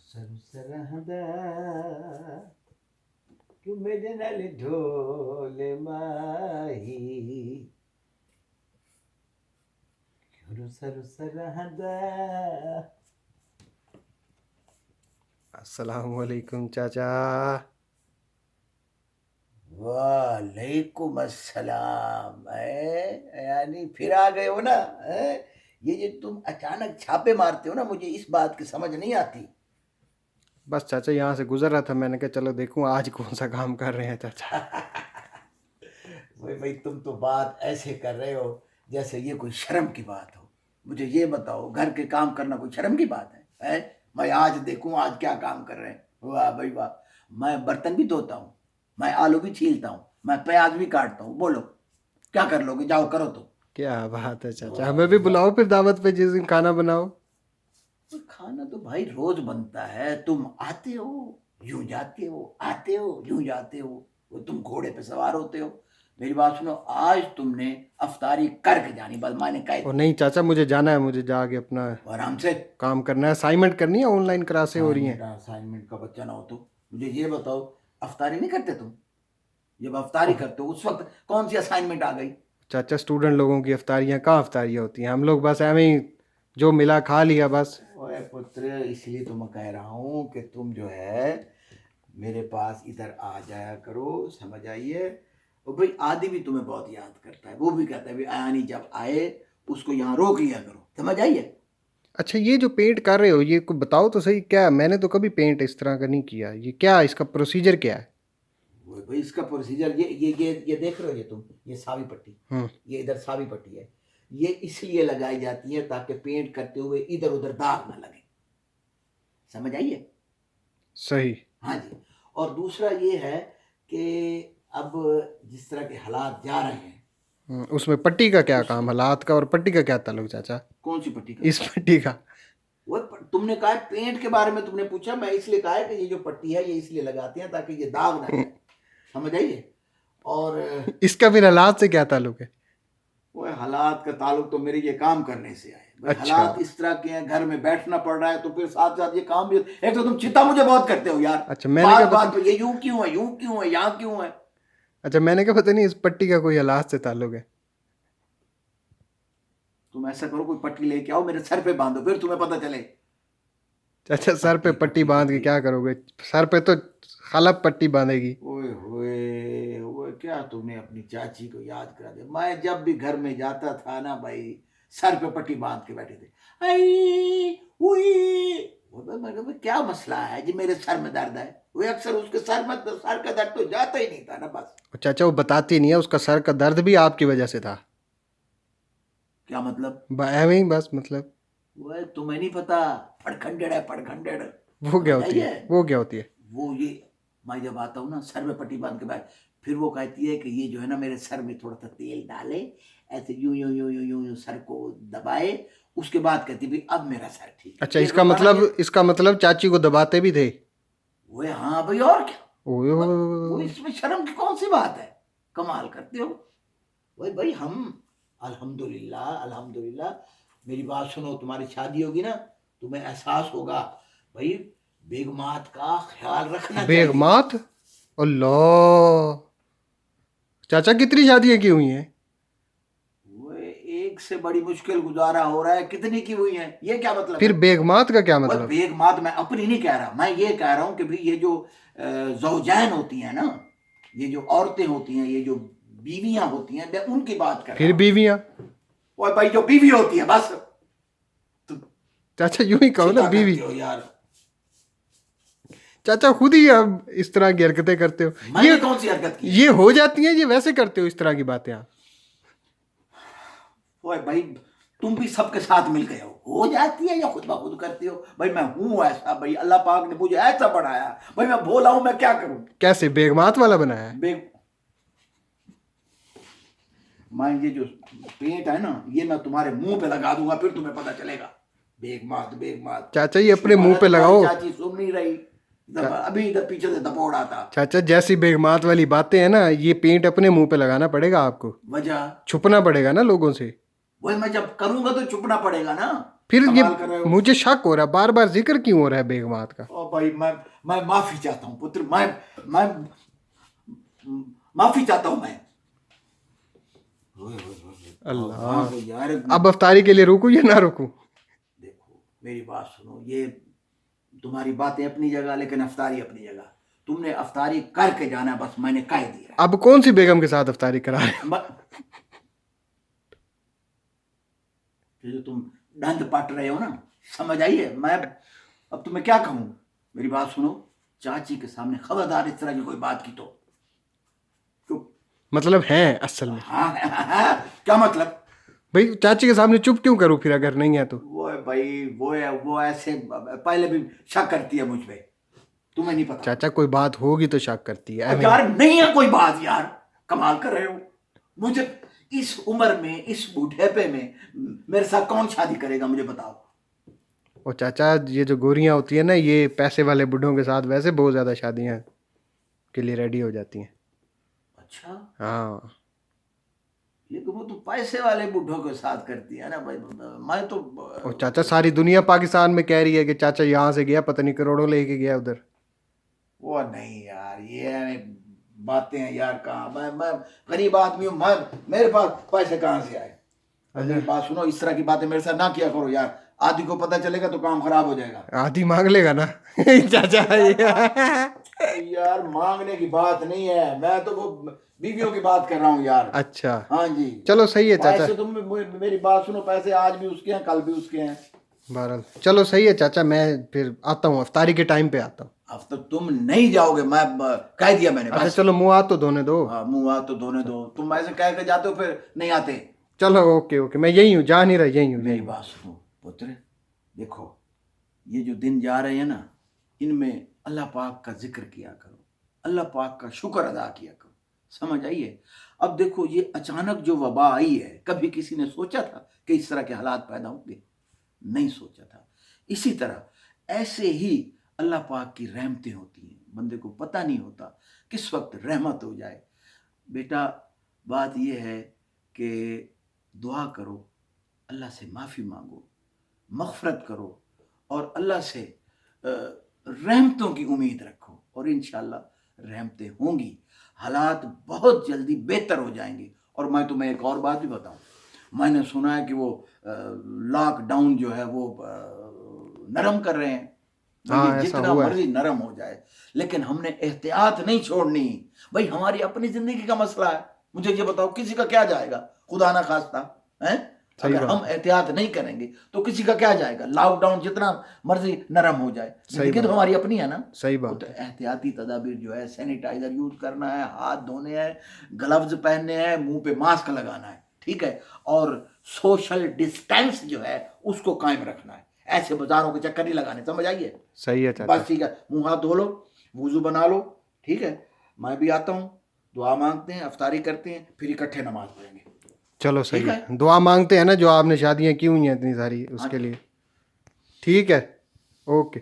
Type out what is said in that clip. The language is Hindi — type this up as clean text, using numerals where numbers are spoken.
सरसरहदा क्यों मेरे नाल ढोल माही क्यों सरसरहदा। अस्सलामुअलैकुम चाचा। वालेकुम अस्सलाम। यानी फिर आ गए हो ना? है? ये जो तुम अचानक छापे मारते हो ना, मुझे इस बात की समझ नहीं आती। बस चाचा यहाँ से गुजर रहा था, मैंने कहा चलो देखूं आज कौन सा काम कर रहे हैं चाचा। भाई भाई, तुम तो बात ऐसे कर रहे हो जैसे ये कोई शर्म की बात हो। मुझे ये बताओ, घर के काम करना कोई शर्म की बात है? मैं आज देखूं आज क्या काम कर रहे हैं। वाह भाई वाह। मैं बर्तन भी धोता हूँ, मैं आलू भी छीलता हूँ, मैं प्याज भी काटता हूँ। बोलो क्या कर लोगे? जाओ करो तो। क्या बात है चाचा, वाह हमें भी वाह। बुलाओ फिर दावत पे जिस दिन खाना बनाओ। तो खाना तो भाई रोज बनता है। तुम आते हो यूं जाते हो, आते हो यूं जाते हो। वो तुम घोड़े पे सवार होते हो। मेरी बात सुनो, आज तुमने अफ्तारी करके जानी, बस मैंने कह और दिया। नहीं चाचा, मुझे जाना है, मुझे जाके अपना आराम से। काम करना है, असाइनमेंट करनी है, ऑनलाइन क्लासें हो रही असाइनमेंट हैं। असाइनमेंट का बच्चा ना हो तो मुझे ये बताओ, अफ्तारी नहीं करते तुम? जब अफ्तारी ओह, करते हो उस वक्त कौन सी असाइनमेंट आ गई? चाचा स्टूडेंट लोगों की अफ्तारियाँ कहाँ अफ्तारियाँ होती हैं, हम लोग बस एवं ही जो मिला खा लिया बस। ओए पुत्र, इसलिए तो मैं कह रहा हूँ कि तुम जो है मेरे पास इधर आ जाया करो, समझ आइए। और भाई आदि भी तुम्हें बहुत याद करता है, वो भी कहता है भाई आयानी जब आए उसको यहाँ रोक लिया करो, समझ आइए। अच्छा, ये जो पेंट कर रहे हो ये को बताओ तो सही, क्या मैंने तो कभी पेंट इस तरह का नहीं किया, ये क्या इसका प्रोसीजर क्या है? वो भाई इसका प्रोसीजर ये देख रहे हो, ये तुम ये सावी पट्टी, हम्म। ये इधर सावी पट्टी है। ये इसलिए लगाई जाती है ताकि पेंट करते हुए इधर उधर दाग ना लगे, समझ आइए। सही। हाँ जी। और दूसरा ये है कि अब जिस तरह के हालात जा रहे हैं उसमें पट्टी का क्या उस काम, हालात का और पट्टी का क्या ताल्लुक चाचा? कौन सी पट्टी का? इस पट्टी का। वो तुमने कहा है पेंट के बारे में, तुमने पूछा, मैं इसलिए कहा है कि ये जो पट्टी है ये इसलिए लगाते हैं ताकि ये दाग ना जाए, समझ आइए। और इसका फिर हालात से क्या ताल्लुक है? वो हालात का ताल्लुक तो मेरे ये काम करने से आए भाई। अच्छा। हालात इस तरह के हैं, घर में बैठना पड़ रहा है तो फिर साथ साथ ये काम भी। एक तो तुम चिंता मुझे बहुत करते हो यार, अच्छा मैंने क्या बात पता। बात पे ये यूं क्यों है, यूं क्यों है, यहाँ क्यों है। अच्छा मैंने क्या पता नहीं इस पट्टी का कोई हालात से ताल्लुक है। तुम ऐसा करो, कोई पट्टी लेके आओ मेरे सर पे बांधो, फिर तुम्हें पता चले। अच्छा सर पे पट्टी पट्टी पट्टी बांध के पट्टी। क्या करोगे? सर पे तो खलप पट्टी बांधेगी। ओए होए ओए, क्या तुमने अपनी चाची को याद करा दिया। मैं जब भी घर में जाता था ना भाई, सर पे पट्टी बांध के बैठे थे। आई हुई। मैं कहा, क्या मसला है जी, मेरे सर में दर्द है। वो अक्सर उसके सर में, सर का दर्द तो जाता ही नहीं था ना बस। और चाचा वो बताती नहीं है, उसका सर का दर्द भी आपकी वजह से था। क्या मतलब? ऐਵੇਂ ही बस मतलब। वो तुम्हें नहीं पता, फड़खंडेड़ है फड़खंडेड़, वो क्या समझ होती आइए। है, वो क्या होती है? वो ये, मैं जब आता हूँ ना सर में पट्टी बांध के बैठ, फिर वो कहती है कि ये जो है ना मेरे सर में थोड़ा सा तेल डाले, ऐसे यूं यूं यूं यूं यूं यूं सर को दबाए, उसके बाद कहती है भाई अब मेरा सर ठीक है। अच्छा ये जो था ना ये, इसका मतलब चाची को दबाते भी थे? वो हाँ भाई, और क्या। ओए वो ओए। इसमें शर्म की कौन सी बात है? कमाल करते हो। भाई भाई हम अल्हम्दुलिल्लाह अल्हम्दुलिल्लाह। मेरी बात सुनो, तुम्हारी शादी होगी ना, तुम्हें एहसास होगा भाई, बेगमात का ख्याल रखना चाहिए। बेगमात? अल्लाह। चाचा कितनी शादियां की हुई हैं? वो एक से बड़ी मुश्किल गुजारा हो रहा है, कितनी की हुई है, ये क्या मतलब फिर है? बेगमात का क्या वह मतलब? बेगमात मैं अपनी नहीं कह रहा, मैं ये कह रहा हूं कि भाई ये जो जौजैन होती हैं ना, ये जो औरतें होती हैं, ये जो बीवियां होती हैं, मैं उनकी बात कर रहा फिर हूं। बीवियां? और भाई जो बीवी होती है बस। तो चाचा यूं ही कहो ना, चिता बीवी। करते हो यार। चाचा खुद ही अब इस तरह की हरकतें करते हो। मैंने कौन सी हरकत की है? ये हो जाती हैं, ये वैसे करते हो इस तरह की बातें आप? ओए भाई, तुम भी सबके साथ मिल गए हो जाती है या खुद ब खुद करती हो? भाई मैं हूं ऐसा, भाई अल्लाह पाक ने मुझे ऐसा बनाया, भाई मैं भोला हूं, मैं क्या करूं। कैसे बेगमात वाला बनाया है? बे मैं ये जो पेंट है ना, ये मैं तुम्हारे मुंह पे लगा दूंगा, फिर तुम्हें पता चलेगा। बेगमात बेगमात। चाचा ये अपने शुक्र मुंह है पे तुम्हारी लगाओ। चाची सुन नहीं रही, चा, अभी इधर पीछे से दबोड़ आता। चाचा जैसी बेगमात वाली बातें हैं ना, ये पेंट अपने मुंह पे लगाना पड़ेगा आपको। वजह? छुपना पड़ेगा ना लोगों से। वही मैं जब करूंगा तो चुपना पड़ेगा ना। फिर ये कमाल कर रहे हो। मुझे शक हो रहा है, बार बार जिक्र क्यों हो रहा है बेगमात का? ओ भाई, मैं माफी चाहता हूँ पुत्र, मैं माफी चाहता हूँ मैं। ओए, ओए, ओए, ओए, अल्लाह। हाँ तो यार, अब अफ्तारी के लिए रुकूं या ना रुकूं? देखो मेरी बात सुनो, ये तुम्हारी बातें अपनी जगह, लेकिन अफ्तारी अपनी जगह। तुमने अफ्तारी करके जाना, बस मैंने कह दिया। अब कौन सी बेगम के साथ अफ्तारी करा रहे हो? ये जो तुम डंड पट रहे हो ना, समझ आइए। मैं अब तुम्हें क्या कहूं, मेरी बात सुनो, चाची के सामने खबरदार इस तरह की कोई बात की तो चुप। मतलब है असल में? हाँ, क्या मतलब? भाई चाची के सामने चुप क्यों करूं फिर अगर नहीं है तो? वो है भाई, वो ऐसे पहले भी शक करती है मुझ पे, तुम्हें नहीं पता। चाचा कोई बात होगी तो शक करती है। अब यार नहीं है कोई बात यार, कमाल कर रहे हो। मुझे इस उम्र में, इस बूढ़ेपे में मेरे साथ कौन शादी करेगा, मुझे बताओ। और चाचा ये जो गोरियां होती है ना, ये पैसे वाले बुढ़ों के साथ वैसे बहुत ज्यादा शादियां के लिए रेडी हो जाती हैं। अच्छा, हाँ। लेकिन वो तो पैसे वाले बूढ़ों के साथ करती है ना भाई। मैं तो और चाचा सारी दुनिया पाकिस्तान में कह रही है कि चाचा यहाँ से गया, पता नहीं करोड़ों लेके गया उधर। वो नहीं यार, ये बातें हैं यार। कहाँ, मैं गरीब आदमी हूँ, मैं मेरे पास पैसे कहाँ से आए। और मेरी बात सुनो, इस तरह की बातें मेरे साथ ना किया करो यार, आदि को पता चलेगा तो काम खराब हो जाएगा। आधी मांग लेगा ना चाचा यार मांगने की बात नहीं है, मैं तो वो बीवियों की बात कर रहा हूँ यार। अच्छा हाँ जी, चलो सही है चाचा। पैसे तुम मेरी बात सुनो, पैसे आज भी उसके हैं, कल भी उसके हैं। बहरहाल चलो सही है चाचा, मैं फिर आता हूँ, अफ्तारी के टाइम पे आता हूँ। अब तो तुम नहीं जाओगे, मैं कह दिया मैंने, अच्छा बस। चलो मुँह हाथ तो धोने दो। हाँ, मुंह हाथ तो धोने दो। तुम ऐसे कह के जाते हो फिर नहीं आते। चलो ओके ओके, मैं यही हूँ, जा नहीं रहा, यही हूँ मेरी यही हूँ। बात सुनो पुत्र, देखो ये जो दिन जा रहे हैं ना, इनमें अल्लाह पाक का जिक्र किया करो, अल्लाह पाक का शुक्र अदा किया करो, समझ आइए। अब देखो ये अचानक जो वबा आई है, कभी किसी ने सोचा था कि इस तरह के हालात पैदा होंगे? नहीं सोचा था। इसी तरह ऐसे ही अल्लाह पाक की रहमतें होती हैं, बंदे को पता नहीं होता किस वक्त रहमत हो जाए। बेटा बात यह है कि दुआ करो, अल्लाह से माफ़ी मांगो, मग़फ़िरत करो, और अल्लाह से रहमतों की उम्मीद रखो, और इंशाअल्लाह रहमतें होंगी, हालात बहुत जल्दी बेहतर हो जाएंगे। और मैं तुम्हें एक और बात भी बताऊं, मैंने सुना है कि वो लॉकडाउन जो है वो नरम कर रहे हैं। हाँ भाई ऐसा जितना हुआ है। मर्जी नरम हो जाए, लेकिन हमने एहतियात नहीं छोड़नी। भाई हमारी अपनी जिंदगी का मसला है, मुझे ये बताओ किसी का क्या जाएगा, खुदा ना खास्ता है। सही अगर बात हम एहतियात नहीं करेंगे तो किसी का क्या जाएगा। लॉकडाउन जितना मर्जी नरम हो जाए, जिंदगी तो बात। हमारी अपनी है ना। सही वो बात तो है। एहतियाती तदाबीर जो है, सैनिटाइजर यूज करना है, हाथ धोने हैं, ग्लव्स पहनने हैं, मुंह पे मास्क लगाना है, ठीक है, और सोशल डिस्टेंस जो है उसको कायम रखना है। ऐसे बाजारों के चक्कर नहीं लगाने, समझ आइए। सही है चाचा। बस ठीक है, मुंह हाथ धो लो, वुजू बना लो, ठीक है। मैं भी आता हूँ, दुआ मांगते हैं, अफ्तारी करते हैं, फिर इकट्ठे नमाज पढ़ेंगे। चलो सही ठीक है, है। दुआ मांगते हैं ना, जो आपने शादियां की हुई हैं इतनी सारी, उसके लिए। ठीक है, ओके।